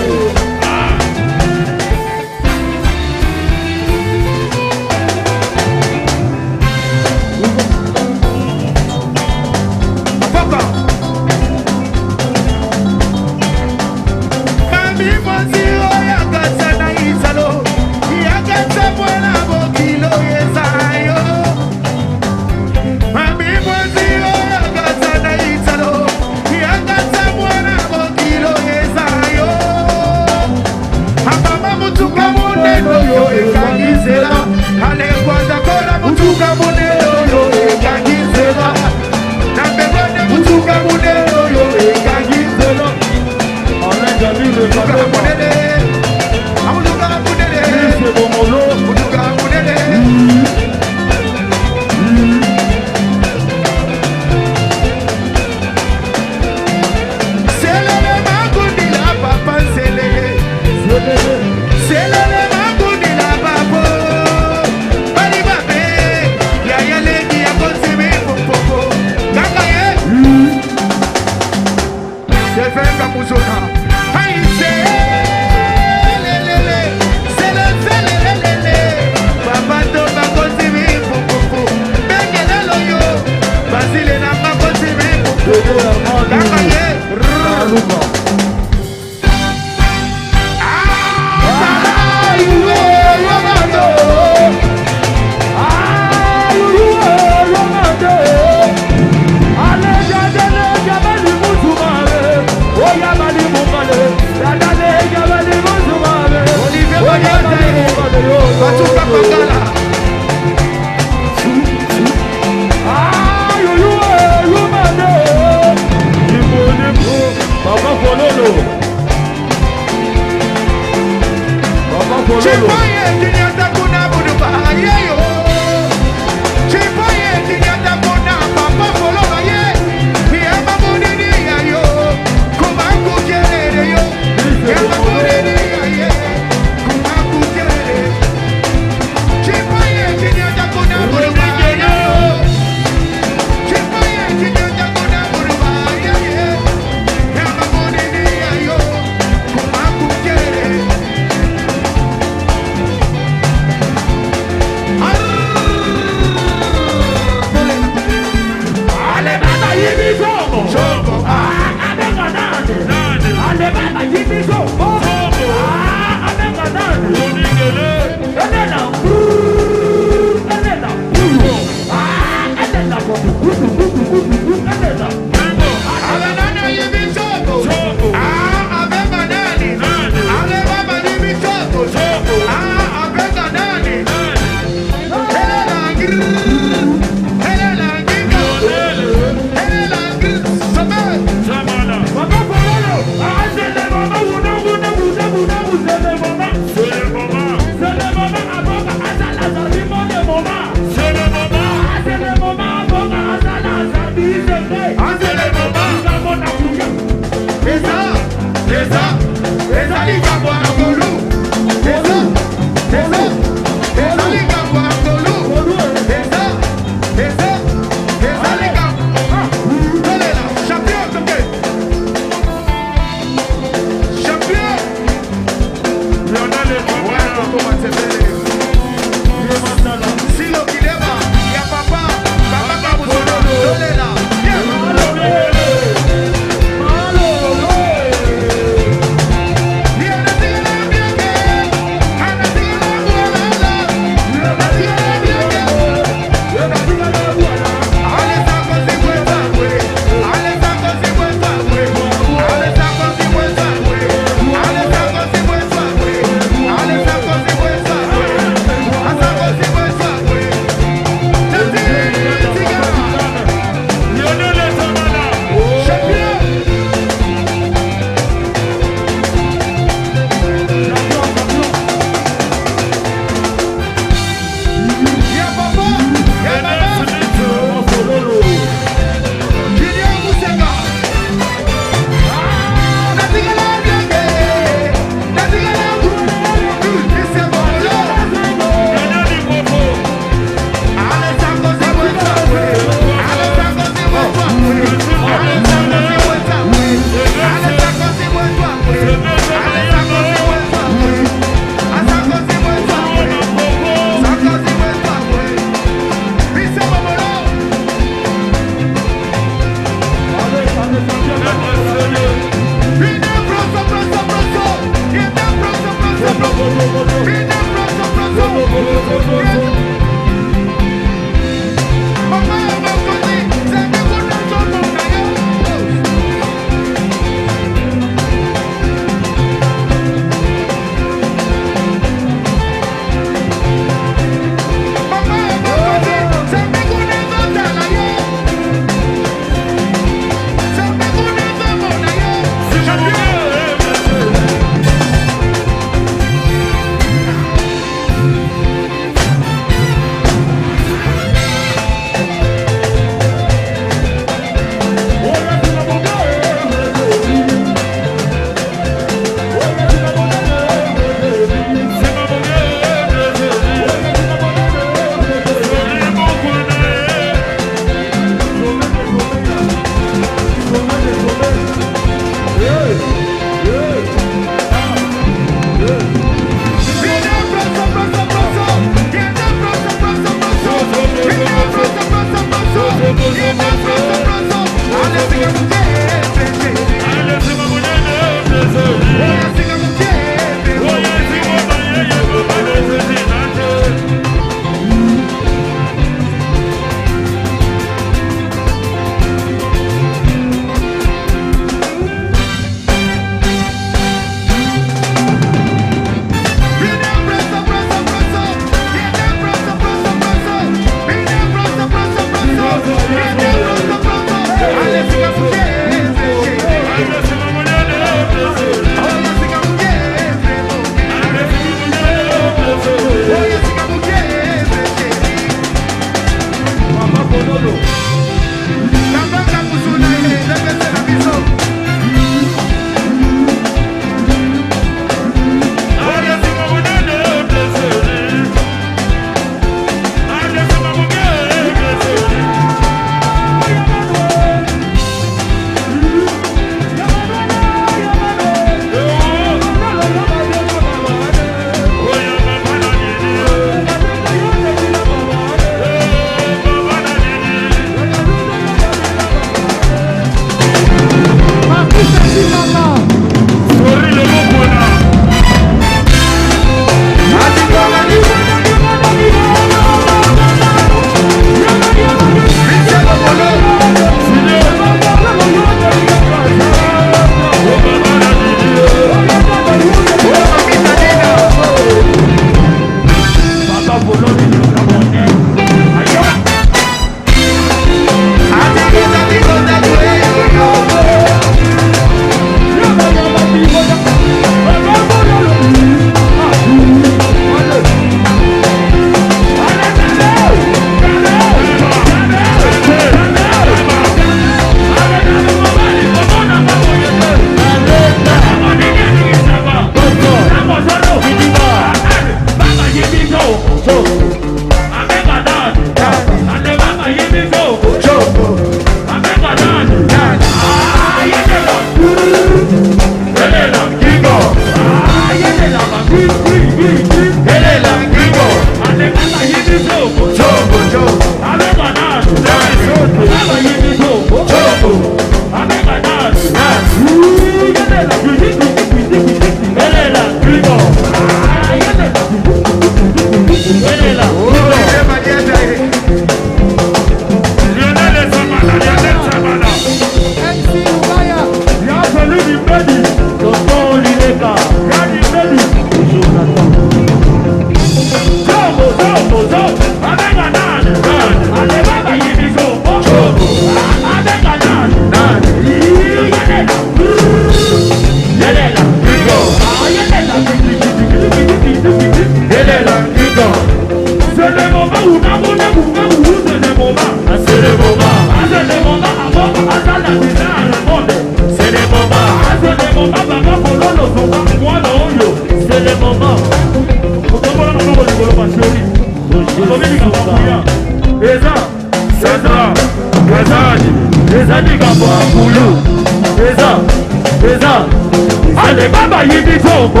Alibaba yibi chobo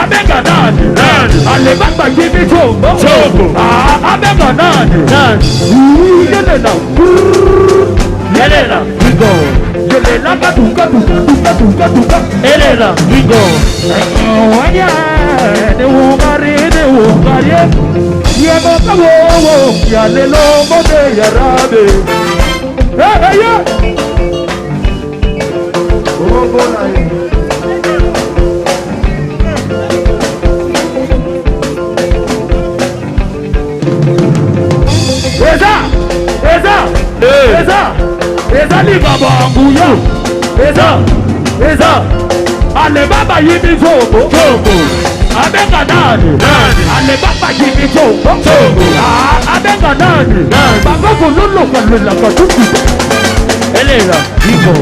Abega nani Alibaba yibi chobo Abega nani Yelela Yelela Matuka, Elena, Rigo. Wanya, ne wungari, Yemo kawo, ya lelo mode ya rabe. Hey, yeah. Oh, boy. Eza ni baba anguya. Eza. Ale baba yimi jogo. Abenga nani? Ale baba yimi jogo. Abenga nani? Baba kululu kalula katuki. Elela, iko.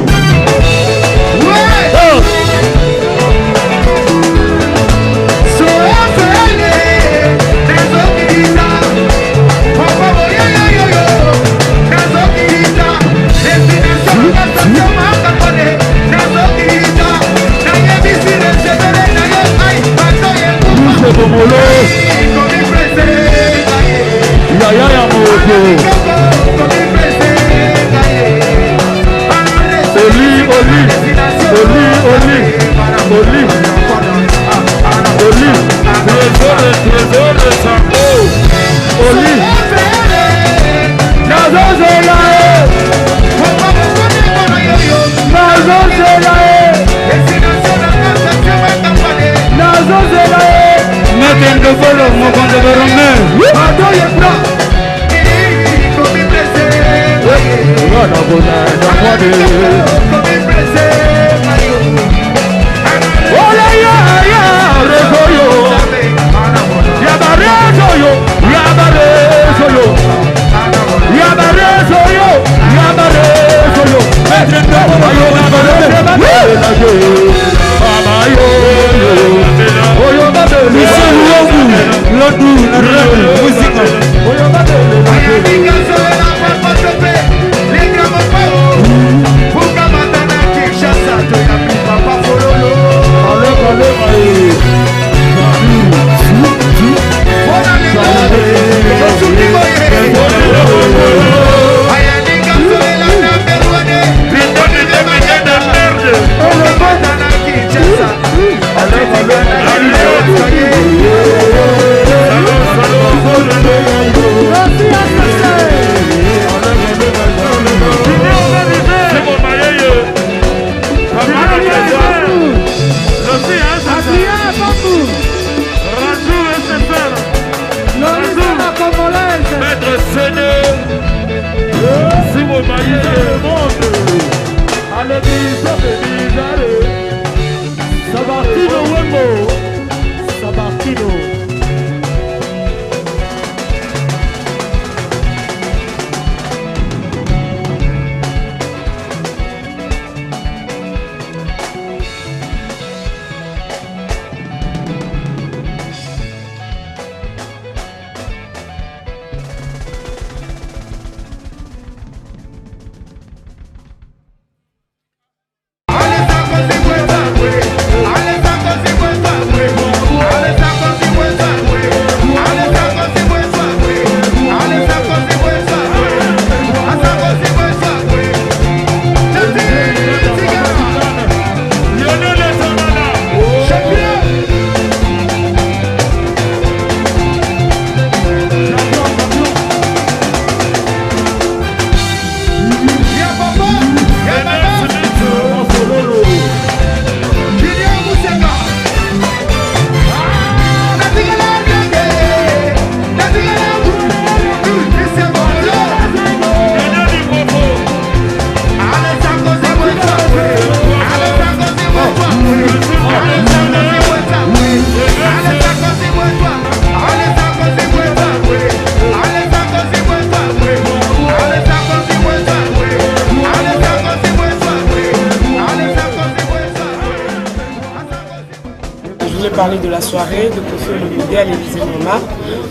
Parler de la soirée de Kofi Olomide à l'Élysée Montmartre,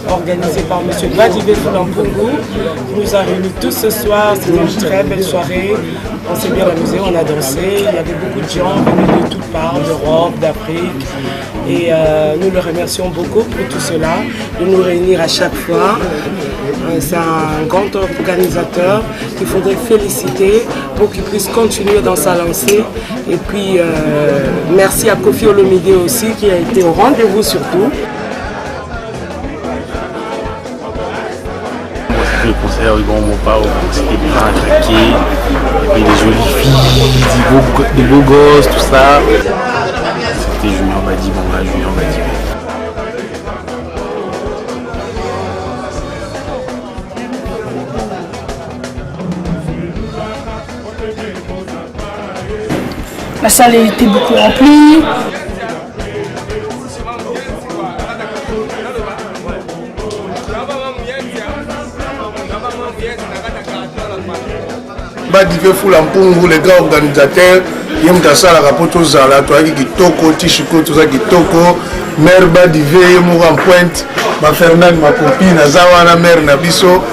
organisée par M. Gbadibé Foulampungu. Il nous a réunis tous ce soir, c'était une très belle soirée. On s'est bien amusé, on a dansé, il y avait beaucoup de gens venus de toutes parts, d'Europe, d'Afrique. Et nous le remercions beaucoup pour tout cela, de nous réunir à chaque fois. C'est un grand organisateur qu'il faudrait féliciter pour qu'il puisse continuer dans sa lancée. Et puis, merci à Kofi Olomide aussi qui a été au rendez-vous surtout. Les concerts, ils vont pas c'était bien à craquer, et puis des jolies filles, des beaux gosses, tout ça. C'était Junior Badi, bon là, Junior Badi. La salle était beaucoup remplie. Badive Fula Mpungu, les gars organisateurs, Yemta Sala Rapoto Zala, toi qui Kitoko, Tichiko, tout ça Kitoko, mère Badive, Moura Pointe, ma Fernande, ma copine, Azawana, mère Nabiso.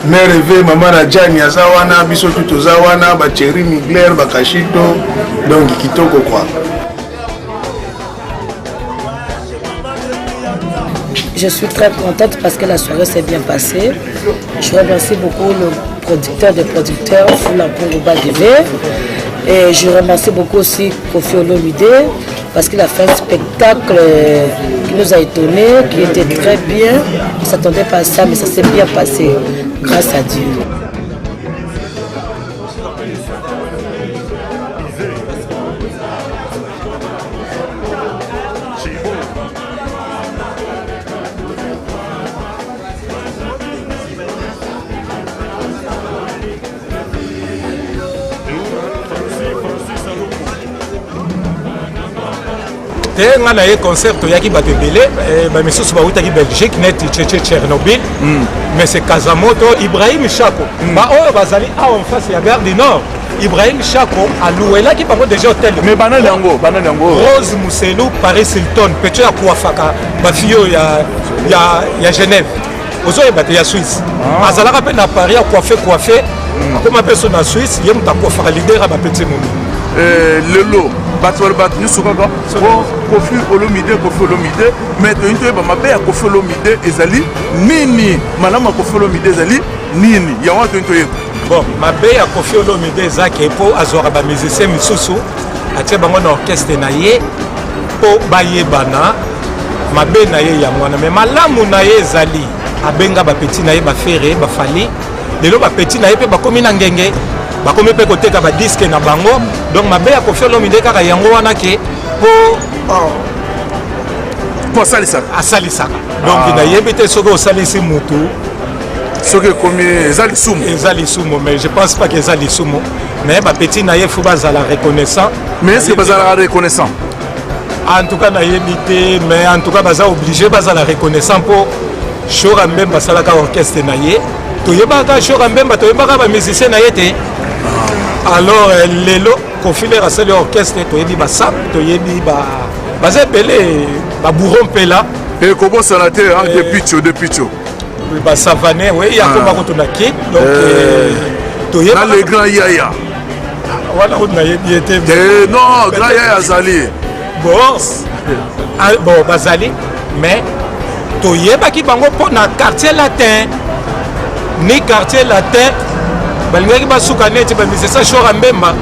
Mère Eve, maman Nadjani, Azawana, Biso tout Zawana, Bacheri Migler, Bakashito, donc Kitoko quoi. Je suis très contente parce que la soirée s'est bien passée. Je remercie beaucoup le producteur des producteurs, Fula Mpungu Badive. Et je remercie beaucoup aussi Kofi Olomide parce qu'il a fait un spectacle qui nous a étonnés, qui était très bien. On ne s'attendait pas à ça, mais ça s'est bien passé, grâce à Dieu. nga na ye concert toyaki bato ebele bamisusu bautaki Belgique neti Tchernobyl mais c'est Kazamoto Ibrahim Chako baoyo bazali awa en face ya Gare du Nord. Ibrahim Chako alouelaki bango déjà hôtel mais banani yango Rose Muselu Paris Hilton peto ya kuafaka bafio ya Genève ozoyeba te ya Suisse azalaka mpe na Paris ya coiffe akoma mpe so na Suisse ye moto akuafaka lider ya bapeti momi lelo bato nyonso kaka Kofi Olomide mais toyini toyeba mabe ya Kofi Olomide ezali nini malamu ya Kofi Olomide ezali nini yango wana toyini toyeba bon mabe ya Kofi Olomide ezaki mpo azwaka bamusicien misusu atie bango na orchestre na ye mpo bayebana mabe na ye yango wana me malamu na ye ezali abenga bapeti na ye bafere bafali lelo bapeti na ye mpe bakomi na ngenge bakomi mpe koteka badiske na bango donc mabe ya Kofi Olomide kaka yango wana ke po asalisaka donc nayebi te soki osalisi mutu soki ekomi eza lisumu mais je pense pas que eza lisumu mais bapeti na ye fo bazala reconnaissant mais est-ce que bazala reconnaissant en tout cas nayebi te mais en tout cas baza obligé bazala reconnaissant mpo Shora Mbemba basalaka orchestre na ye toyebaka Shora Mbemba toyebaka bamusicien na ye te alors lelo Kofi lera asali orchestre toyebi basap toyebi baza ebele babourron mpela ekobosana te de picho basavane oui yakoma kotuna ki donc toyeba le grand yaya wana ko nayebi ete non grand yaya azali bon bazali mais toyebaki bango mpo na quartier latin ni quartier latin balingaki basuka neti bamisisa Shora Mbemba